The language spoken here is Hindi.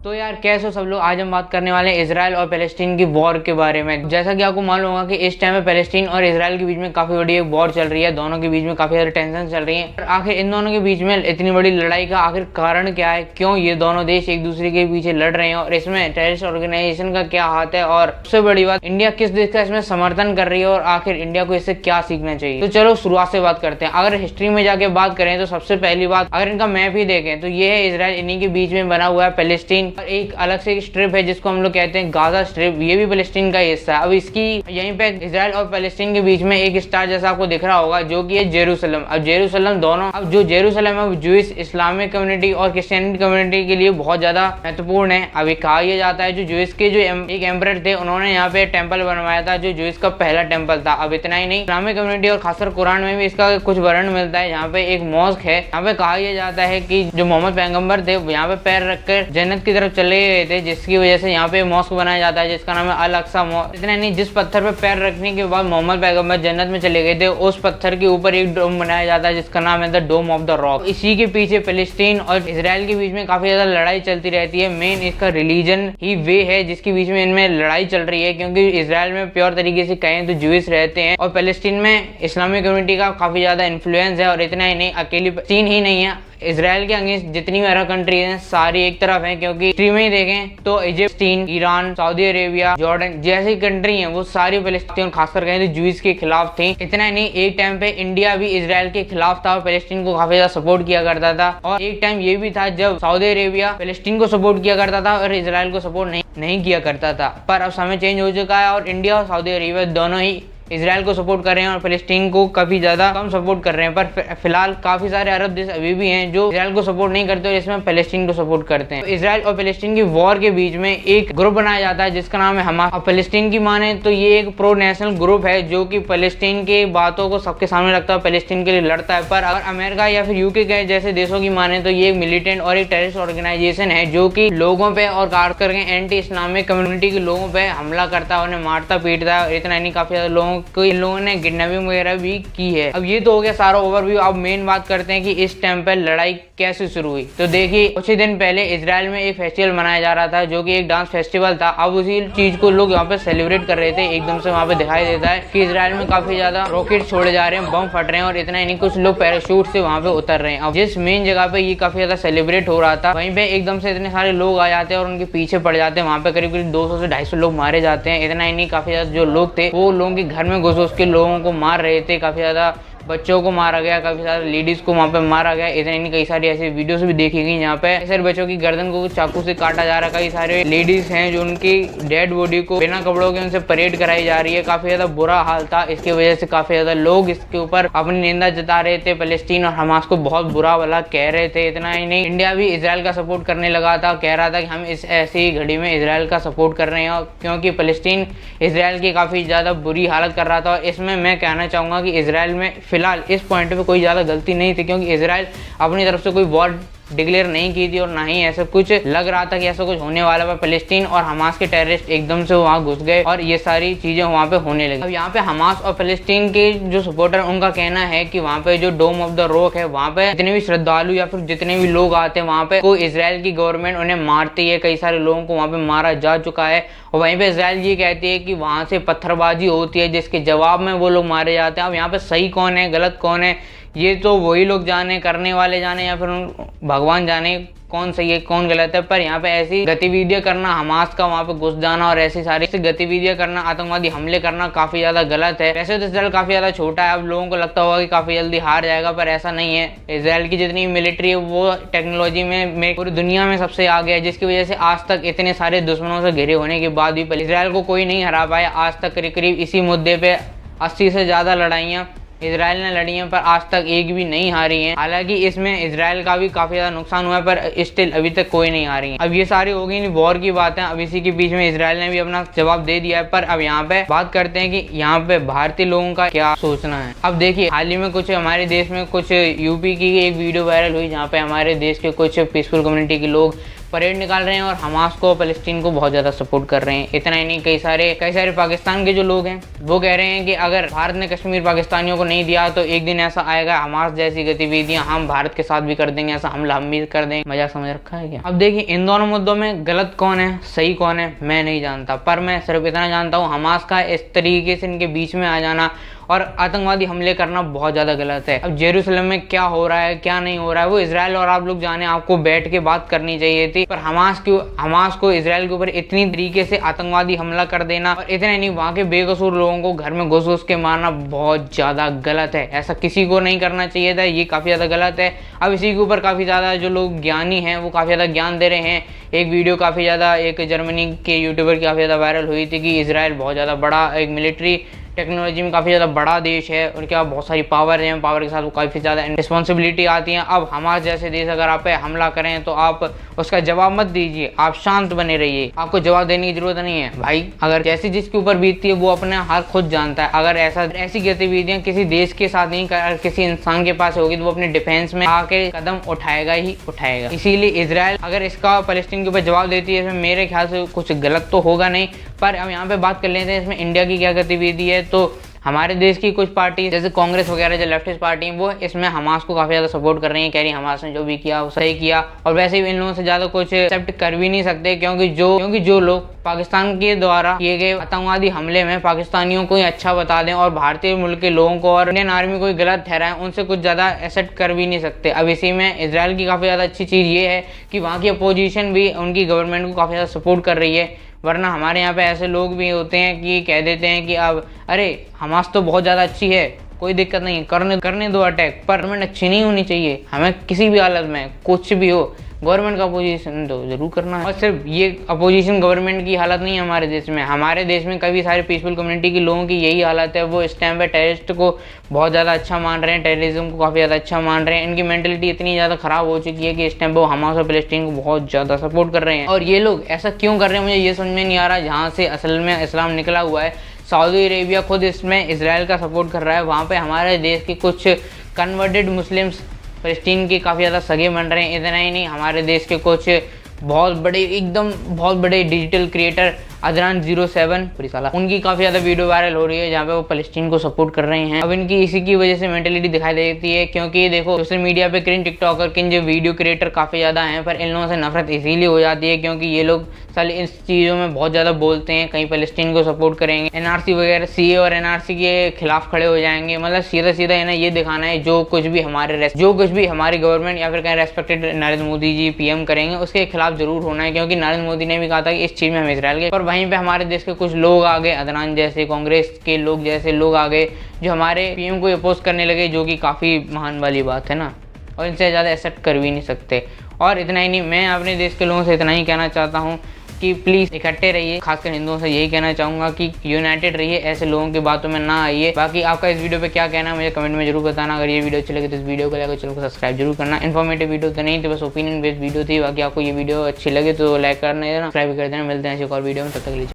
तो यार कैसे हो सब लोग। आज हम बात करने वाले हैं इजराइल और पैलेस्टीन की वॉर के बारे में। जैसा कि आपको मालूम होगा कि इस टाइम में पैलेस्टीन और इजराइल के बीच में काफी बड़ी एक वॉर चल रही है। दोनों के बीच में काफी ज्यादा टेंशन चल रही है। आखिर इन दोनों के बीच में इतनी बड़ी लड़ाई का आखिर कारण क्या है, क्यों ये दोनों देश एक दूसरे के पीछे लड़ रहे हैं और इसमें टेररिस्ट ऑर्गेनाइजेशन का क्या हाथ है, और सबसे बड़ी बात इंडिया किस देश का इसमें समर्थन कर रही है और आखिर इंडिया को इससे क्या सीखना चाहिए। तो चलो शुरुआत से बात करते हैं। अगर हिस्ट्री में जाके बात करें तो सबसे पहली बात, अगर इनका मैप ही देखें तो ये है इजराइल, इन्हीं के बीच में बना हुआ है पैलेस्टीन, और एक अलग से एक स्ट्रिप है जिसको हम लोग कहते हैं गाजा स्ट्रिप, ये भी पैलेस्टीन का हिस्सा है। अब इसकी यहीं पे इजराइल और पैलेस्टीन के बीच में एक स्टार जैसा आपको दिख रहा होगा जो कि है जेरूसलम। अब जेरूसलम दोनों, अब जो जेरूसलम है वो ज्यूइश, इस्लामिक कम्युनिटी और क्रिश्चियनिटी कम्युनिटी के लिए बहुत ज्यादा महत्वपूर्ण है। अब कहा यह जाता है जो ज्यूइश के जो एक एम्परर थे उन्होंने यहाँ पे टेम्पल बनवाया था जो ज्यूइश का पहला टेम्पल था। अब इतना ही नहीं, इस्लामिक कम्युनिटी और खासकर कुरान में भी इसका कुछ वर्णन मिलता है। यहाँ पे एक मॉस्क है, यहाँ पे कहा यह जाता है कि जो मोहम्मद पैगंबर थे यहाँ पे पैर रखकर जन्नत की तरफ चले गए थे, जिसकी वजह से यहाँ पे मॉस्क बनाया जाता है जिसका नाम है अल अक्सा मॉस्क। इतना नहीं, जिस पत्थर पे पैर रखने के बाद मोहम्मद पैगंबर जन्नत में चले गए थे उस पत्थर के ऊपर एक डोम बनाया जाता है जिसका नाम है the Dome of the Rock. इसी के पीछे पैलेस्टीन और इजराइल के बीच में काफी ज्यादा लड़ाई चलती रहती है। मेन इसका रिलीजन ही वे है जिसके बीच में इनमें लड़ाई चल रही है, क्योंकि इजराइल में प्योर तरीके से कहें तो ज्यूइश रहते हैं और पैलेस्टीन में इस्लामिक कम्युनिटी का काफी ज्यादा इन्फ्लुएंस है। और इतना ही नहीं, अकेली चीन ही नहीं है, इजराइल के अगेंस्ट जितनी भी अरब कंट्री हैं सारी एक तरफ हैं, क्योंकि हिस्ट्री में ही देखें तो Egypt, Iran, Saudi Arabia, Jordan जैसी कंट्री हैं वो सारी पैलेस्टीन खासकर कहें तो ज्यूइश के खिलाफ थी। इतना ही नहीं, एक टाइम पे इंडिया भी इजराइल के खिलाफ था और पैलेस्टीन को काफी ज्यादा सपोर्ट किया करता था। और एक टाइम ये भी था जब सऊदी अरेबिया पैलेस्टीन को सपोर्ट किया करता था और इजराइल को सपोर्ट नहीं किया करता था। पर अब समय चेंज हो चुका है और इंडिया और सऊदी अरेबिया दोनों ही इजराइल को सपोर्ट कर रहे हैं और पैलेस्टीन को काफी ज्यादा कम सपोर्ट कर रहे हैं। पर फिलहाल काफी सारे अरब देश अभी भी हैं जो इजराइल को सपोर्ट नहीं करते और इसमें पैलेस्टीन को सपोर्ट करते हैं। तो इजराइल और पैलेस्टीन की वॉर के बीच में एक ग्रुप बनाया जाता है जिसका नाम है हमास। और पैलेस्टीन की माने तो ये एक प्रो नेशनल ग्रुप है जो कि पैलेस्टीन की बातों को सबके सामने रखता है, पैलेस्टीन के लिए लड़ता है। पर अगर अमेरिका या फिर यूके के जैसे देशों की माने तो ये एक मिलिटेंट और एक टेररिस्ट ऑर्गेनाइजेशन है जो कि लोगों पे और खास करके एंटी इस्लामिक कम्युनिटी के लोगों पे हमला करता है, उन्हें मारता पीटता है। और इतना नहीं, काफी ज्यादा लोगों को इन लोगों ने किडनैपिंग वगैरह भी की है। अब ये तो हो गया सारा ओवरव्यू। अब मेन बात करते हैं कि इस टाइम पर लड़ाई कैसे शुरू हुई। तो देखिए, कुछ ही दिन पहले इजराइल में एक फेस्टिवल मनाया जा रहा था जो कि एक डांस फेस्टिवल था। अब उसी चीज को लोग यहाँ पे सेलिब्रेट कर रहे थे। एकदम से वहाँ पे दिखाई देता है कि इजराइल में काफी ज्यादा रॉकेट छोड़े जा रहे हैं, बम फट रहे हैं और इतना ही नहीं, कुछ लोग पैराशूट से वहाँ पे उतर रहे हैं। अब जिस मेन जगह पे ये काफी ज्यादा सेलिब्रेट हो रहा था वहीं पे एकदम से इतने सारे लोग आ जाते हैं और उनके पीछे पड़ जाते हैं। वहाँ पे करीब करीब 200 से 250 लोग मारे जाते हैं। इतना ही नहीं, काफी ज्यादा जो लोग थे वो लोगों के घर में घुस के लोगों को मार रहे थे। काफी ज्यादा बच्चों को मारा गया, काफी सारे लेडीज को वहाँ पे मारा गया। इतने नहीं, कई सारी ऐसी वीडियोस भी देखी गई यहाँ पे ऐसे बच्चों की गर्दन को चाकू से काटा जा रहा है। कई सारे लेडीज हैं जो उनकी डेड बॉडी को बिना कपड़ों के उनसे परेड कराई जा रही है। काफी ज्यादा बुरा हाल था। इसकी वजह से काफी ज्यादा लोग इसके ऊपर अपनी निंदा जता रहे थे। पैलेस्टीन और हमास को बहुत बुरा वाला कह रहे थे। इतना ही नहीं, इंडिया भी इजराइल का सपोर्ट करने लगा था, कह रहा था कि हम इस ऐसी घड़ी में इजराइल का सपोर्ट कर रहे हैं, क्योंकि पैलेस्टीन इजराइल की काफी ज्यादा बुरी हालत कर रहा था। और इसमें मैं कहना चाहूंगा कि इजराइल में फिलहाल इस पॉइंट पे कोई ज्यादा गलती नहीं थी, क्योंकि इजराइल अपनी तरफ से कोई वॉर डिक्लेयर नहीं की थी और ना ही ऐसा कुछ लग रहा था कि ऐसा कुछ होने वाला है। पैलेस्टीन और हमास के टेररिस्ट एकदम से वहां घुस गए और ये सारी चीजें वहां पे होने लगी। अब यहाँ पे हमास और पैलेस्टीन के जो सपोर्टर उनका कहना है कि वहां पे जो डोम ऑफ द रॉक है वहां पे जितने भी श्रद्धालु या फिर जितने भी लोग आते हैं वहां पे कोई इजराइल की गवर्नमेंट उन्हें मारती है। कई सारे लोगों को वहां पे मारा जा चुका है और वहीं पे इजराइल ये कहती है कि वहां से पत्थरबाजी होती है जिसके जवाब में वो लोग मारे जाते हैं। अब यहाँ पे सही कौन है गलत कौन है ये तो वही लोग जाने, करने वाले जाने या फिर भगवान जाने कौन सही है कौन गलत है। पर यहाँ पे ऐसी गतिविधियां करना, हमास का वहाँ पे घुस जाना और ऐसी सारी गतिविधियां करना, आतंकवादी हमले करना काफी ज्यादा गलत है। वैसे तो इजराइल काफी ज्यादा छोटा है, अब लोगों को लगता होगा कि काफी जल्दी हार जाएगा, पर ऐसा नहीं है। इजराइल की जितनी मिलिट्री है वो टेक्नोलॉजी में पूरी दुनिया में सबसे आगे है, जिसकी वजह से आज तक इतने सारे दुश्मनों से घिरे होने के बाद भी इजराइल को कोई नहीं हरा पाया। आज तक करीब करीब इसी मुद्दे पे 80 से ज्यादा लड़ाइयाँ इजराइल ने लड़ी हैं पर आज तक एक भी नहीं हारी है। हालांकि इसमें इजराइल का भी काफी ज्यादा नुकसान हुआ है पर स्टिल अभी तक कोई नहीं हारी है। अब ये सारी हो गई वॉर की बातें। अब इसी के बीच में इजराइल ने भी अपना जवाब दे दिया है। पर अब यहाँ पे बात करते हैं कि यहाँ पे भारतीय लोगों का क्या सोचना है। अब देखिए, हाल ही में कुछ हमारे देश में कुछ यूपी की एक वीडियो वायरल हुई जहाँ पे हमारे देश के कुछ पीसफुल कम्युनिटी के लोग परेड निकाल रहे हैं और हमास को, फ़लस्तीन को बहुत ज़्यादा सपोर्ट कर रहे हैं। इतना ही नहीं, कई सारे पाकिस्तान के जो लोग हैं वो कह रहे हैं कि अगर भारत ने कश्मीर पाकिस्तानियों को नहीं दिया तो एक दिन ऐसा आएगा हमास जैसी गतिविधियां हम भारत के साथ भी कर देंगे, ऐसा हमला हम भी कर देंगे। मजाक समझ रखा है क्या? अब देखिए, इन दोनों मुद्दों में गलत कौन है, सही कौन है, मैं नहीं जानता, पर मैं सिर्फ इतना जानता हूँ हमास का इस तरीके से इनके बीच में आ जाना और आतंकवादी हमले करना बहुत ज़्यादा गलत है। अब जेरूसलम में क्या हो रहा है क्या नहीं हो रहा है वो इजराइल और आप लोग जाने, आपको बैठ के बात करनी चाहिए थी। पर हमास को इजराइल के ऊपर इतनी तरीके से आतंकवादी हमला कर देना और इतना नहीं, वहाँ के बेकसूर लोगों को घर में घुस घुस के मारना बहुत ज़्यादा गलत है। ऐसा किसी को नहीं करना चाहिए था, ये काफ़ी ज़्यादा गलत है। अब इसी के ऊपर काफ़ी ज़्यादा जो लोग ज्ञानी हैं वो काफ़ी ज़्यादा ज्ञान दे रहे हैं। एक वीडियो काफ़ी ज़्यादा एक जर्मनी के यूट्यूबर की काफ़ी ज़्यादा वायरल हुई थी कि इजराइल बहुत ज़्यादा बड़ा एक मिलिट्री टेक्नोलॉजी में काफ़ी ज़्यादा बड़ा देश है, उनके पास बहुत सारी पावर है, पावर के साथ वो काफ़ी ज़्यादा रिस्पॉन्सिबिलिटी आती है। अब हमारे जैसे देश अगर आप पे हमला करें तो आप उसका जवाब मत दीजिए, आप शांत बने रहिए, आपको जवाब देने की जरूरत नहीं है भाई। अगर जैसे जिसके ऊपर बीतती है वो अपने हाथ खुद जानता है। अगर ऐसी गतिविधियाँ किसी देश के साथ नहीं कर, किसी इंसान के पास होगी तो वो अपने डिफेंस में आके कदम उठाएगा ही उठाएगा। इसीलिए इजराइल अगर इसका फ़लस्तीन के ऊपर जवाब देती है इसमें मेरे ख्याल से कुछ गलत तो होगा नहीं। पर हम यहाँ पे बात कर लेते हैं इसमें इंडिया की क्या गतिविधि है। तो हमारे देश की कुछ पार्टी जैसे कांग्रेस वगैरह जो लेफ्टिस्ट पार्टी हैं वो इसमें हमास को काफ़ी ज़्यादा सपोर्ट कर रही हैं, कह रही हमास ने जो भी किया वो सही किया। और वैसे भी इन लोगों से ज़्यादा कुछ एक्सेप्ट कर भी नहीं सकते क्योंकि जो लोग पाकिस्तान के द्वारा किए गए आतंकवादी हमले में पाकिस्तानियों को ही अच्छा बता दें और भारतीय मुल्क के लोगों को और इंडियन आर्मी को गलत ठहराएं, उनसे कुछ ज़्यादा एक्सेप्ट कर भी नहीं सकते। अब इसी में इजराइल की काफ़ी ज़्यादा अच्छी चीज़ ये है कि वहाँ की अपोजिशन भी उनकी गवर्नमेंट को काफ़ी ज़्यादा सपोर्ट कर रही है। वरना हमारे यहाँ पे ऐसे लोग भी होते हैं कि कह देते हैं कि अब अरे हमास तो बहुत ज़्यादा अच्छी है, कोई दिक्कत नहीं, करने दो अटैक, पर गवर्नमेंट अच्छी नहीं होनी चाहिए। हमें किसी भी हालत में कुछ भी हो गवर्नमेंट का अपोजिशन तो जरूर करना है। और सिर्फ ये अपोजिशन गवर्नमेंट की हालत नहीं है हमारे देश में कई सारे पीसफुल कम्युनिटी के लोगों की यही हालत है। वो इस टाइम पे टेररिस्ट को बहुत ज़्यादा अच्छा मान रहे हैं, टेररिज्म को काफ़ी ज़्यादा अच्छा मान रहे हैं। इनकी मेंटलिटी इतनी ज़्यादा ख़राब हो चुकी है कि इस टाइम पर वो हमास और फ़लस्तीन को बहुत ज़्यादा सपोर्ट कर रहे हैं। और ये लोग ऐसा क्यों कर रहे हैं मुझे ये समझ में नहीं आ रहा। जहाँ से असल में इस्लाम निकला हुआ है, सऊदी अरेबिया खुद इसमें इसराइल का सपोर्ट कर रहा है। वहाँ पे हमारे देश के कुछ कन्वर्टेड मुस्लिम्स फ़लस्तीन के काफ़ी ज़्यादा सगे बन रहे हैं। इतना ही नहीं, हमारे देश के कुछ बहुत बड़े डिजिटल क्रिएटर अदनान 07 उनकी काफ़ी ज़्यादा वीडियो वायरल हो रही है जहाँ पे वो फ़लस्तीन को सपोर्ट कर रहे हैं। अब इनकी इसी की वजह से मेंटेलिटी दिखाई देती है क्योंकि देखो सोशल मीडिया पे किन टिकटॉकर किन जो वीडियो क्रिएटर काफ़ी ज़्यादा हैं, पर इन लोगों से नफरत इसीलिए हो जाती है क्योंकि ये लोग साले इस चीज़ों में बहुत ज़्यादा बोलते हैं, कहीं फ़लस्तीन को सपोर्ट करेंगे, NRC वगैरह CA और NRC के खिलाफ खड़े हो जाएंगे। मतलब सीधा इन्हें ये दिखाना है जो कुछ भी हमारी गवर्नमेंट या फिर कहीं रेस्पेक्टेड नरेंद्र मोदी जी PM करेंगे उसके खिलाफ जरूर होना है। क्योंकि नरेंद्र मोदी ने भी कहा था कि इस चीज़ में हम इसराइल के, पर वहीं पे हमारे देश के कुछ लोग आ गए, अदनान जैसे कांग्रेस के लोग जैसे लोग आ गए जो हमारे PM को अपोज करने लगे, जो कि काफ़ी महान वाली बात है ना, और इनसे ज़्यादा एक्सेप्ट कर भी नहीं सकते। और इतना ही नहीं, मैं अपने देश के लोगों से इतना ही कहना चाहता हूँ कि प्लीज़ इकट्ठे रहिए। खासकर हिंदुओं से यही कहना चाहूँगा कि यूनाइटेड रहिए, ऐसे लोगों की बातों में ना आइए। बाकी आपका इस वीडियो पे क्या कहना है मुझे कमेंट में जरूर बताना। अगर ये वीडियो अच्छी लगे तो इस वीडियो को लाइक और चैनल को सब्सक्राइब जरूर करना। इन्फॉर्मेटिव वीडियो तो नहीं थी, बस ओपिनियन बेस्ड वीडियो थी। बाकी आपको ये वीडियो अच्छी लगे तो लाइक करना, सब्सक्राइब कर देना। मिलते हैं ऐसी एक और वीडियो में, तब तक लीजिए।